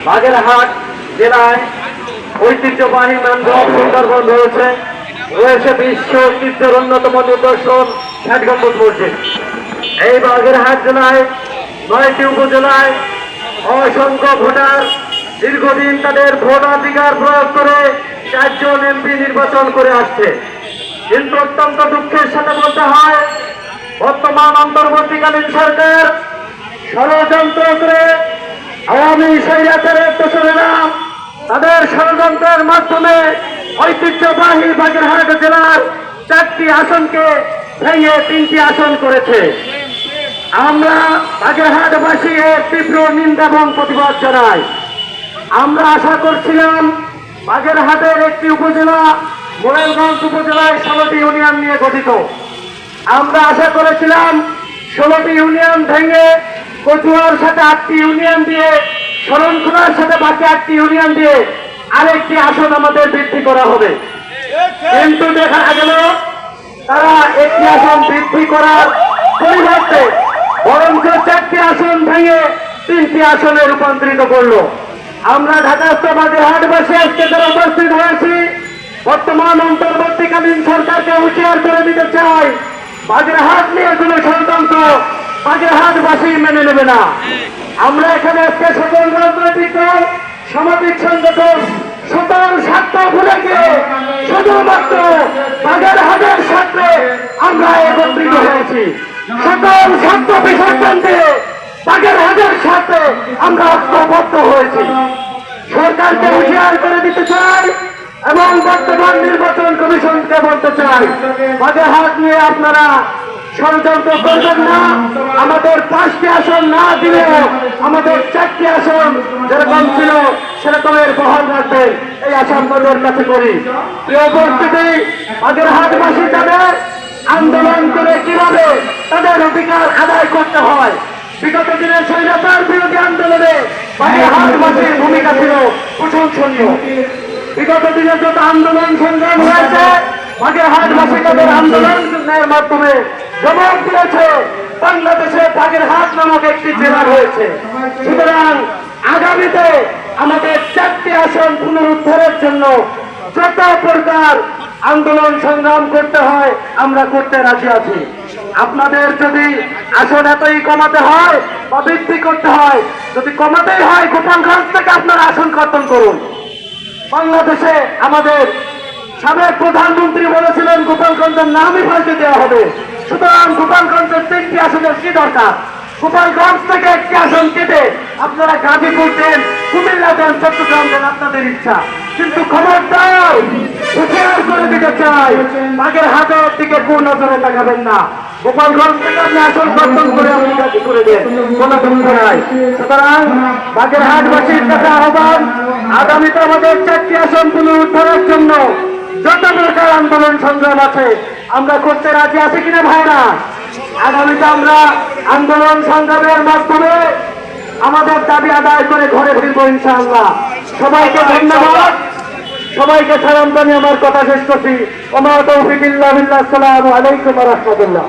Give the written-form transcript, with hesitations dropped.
বাগেরহাট জেলায় ঐতিহ্যবাহী ম্যানগ্রোভ সুন্দরবন রয়েছে বিশ্ব ঐতিহ্যের অন্যতম নিদর্শন ষাট গম্বুজ মসজিদ। এই বাগেরহাট জেলায় ৯টি উপজেলায় অসংখ্য ভোটার দীর্ঘদিন তাদের ভোটাধিকার প্রয়োগ করে ৪ জন এমপি নির্বাচন করে আসছে। কিন্তু অত্যন্ত দুঃখের সাথে বলতে হয়, বর্তমান অন্তর্বর্তীকালীন সরকার ষড়যন্ত্র করে আওয়ামী স্বৈরাচারের দোসরেরা তাদের ষড়যন্ত্রের মাধ্যমে ঐতিহ্যবাহী বাগেরহাট জেলার ৪টি আসনকে ভেঙে 3টি আসন করেছে। আমরা বাগেরহাটবাসী এর তীব্র নিন্দা এবং প্রতিবাদ জানাই। আমরা আশা করছিলাম বাগেরহাটের একটি উপজেলা মোরেলগঞ্জ উপজেলায় 16টি ইউনিয়ন নিয়ে গঠিত। আমরা আশা করেছিলাম 16টি ইউনিয়ন ভেঙে কচুয়ার সাথে 8টি ইউনিয়ন দিয়ে, শরণখোলার সাথে বাকি 8টি ইউনিয়ন দিয়ে আরেকটি আসন আমাদের বৃদ্ধি করা হবে। কিন্তু দেখা গেল তারা একটি আসন বৃদ্ধি করার পরিবর্তে বরঞ্চ 4টি আসন ভেঙে 3টি আসনে রূপান্তরিত করলো। আমরা ঢাকাস্থ বাগেরহাটবাসী আজকে যারা উপস্থিত হয়েছি, বর্তমান অন্তর্বর্তীকালীন সরকারকে হুঁশিয়ার করে দিতে চাই, বাগেরহাট নিয়ে কোনো ষড়যন্ত্র বাগেরহাটবাসী মেনে নেবে না। আমরা এখানে আজকে সকল রাজনৈতিক দল, সামাজিক সংগঠন সকল স্বার্থ ভুলে গিয়ে শুধুমাত্র বাগেরহাটের স্বার্থে আমরা একত্রিত হয়েছি। সকল স্বার্থ বিসর্জন দিয়ে বাগেরহাটের স্বার্থে আমরা ঐক্যবদ্ধ হয়েছি। সরকারকে হুঁশিয়ার করে দিতে চাই এবং বর্তমান নির্বাচন কমিশনকে বলতে চাই, বাগেরহাট নিয়ে আপনারা ষড়যন্ত্র করবেন না। আমাদের 5টি আসন না দিলেও আমাদের 4টি আসন যেরকম ছিল সেরকমের বহাল রাখবেন, এই আশা আপনাদের কাছে করি। প্রিয় উপস্থিতি, বাগেরহাটবাসী তাদের আন্দোলন করে কিভাবে তাদের অধিকার আদায় করতে হয়, বিগত দিনের স্বৈরাচার বিরোধী আন্দোলনে বাগেরহাটবাসীর ভূমিকা ছিল প্রশংসনীয়। বিগত দিনে যত আন্দোলন সংগ্রাম হয়েছে, বাগেরহাটবাসী তাদের আন্দোলনের মাধ্যমে জবাব দিয়েছে। বাংলাদেশে বাগেরহাট নামক একটি জেলা রয়েছে। সুতরাং আগামীতে আমাদের 4টি আসন পুনরুদ্ধারের জন্য যত প্রকার আন্দোলন সংগ্রাম করতে হয় আমরা করতে রাজি আছি। আপনাদের যদি আসন এতই কমাতে হয় বা বৃদ্ধি করতে হয়, যদি কমাতেই হয় গোপালগঞ্জ থেকে আপনারা আসন কর্তন করুন। বাংলাদেশে আমাদের সাবেক প্রধানমন্ত্রী বলেছিলেন গোপালগঞ্জের নামই পাল্টে দেওয়া হবে। সুতরাং গোপালগঞ্জের 3টি আসনের কি দরকার? গোপালগঞ্জ থেকে 1টি আসন কেটে আপনারা গাজীপুর দেন, কুমিল্লা দেন, চট্টগ্রাম দেন, আপনাদের ইচ্ছা। কিন্তু খবরদার হুঁশিয়ার করে দিতে চাই, বাগেরহাটের দিকে কোন নজরে তাকাবেন না। গোপালগঞ্জ থেকে আপনি আসন কর্তন করে আপনি গাজীপুরে দেন, কোনো দুঃখ নাই। সুতরাং বাগেরহাটবাসীর কাছে আহ্বান, আগামীতে আমাদের 4টি আসন পুনরুদ্ধারের জন্য যত প্রকার আন্দোলন সংগ্রাম আছে আমরা করতে রাজি আছি কিনা ভাইরা? আগামীতে আমরা আন্দোলন সংগ্রামের মাধ্যমে আমাদের দাবি আদায় করে ঘরে ফিরবো ইনশাআল্লাহ। সবাইকে ধন্যবাদ, সবাইকে সালাম জানিয়ে আমার কথা শেষ করছি। ওমা তৌফিক ইল্লা বিল্লাহ। আসসালামু আলাইকুম ওয়া রাহমাতুল্লাহ।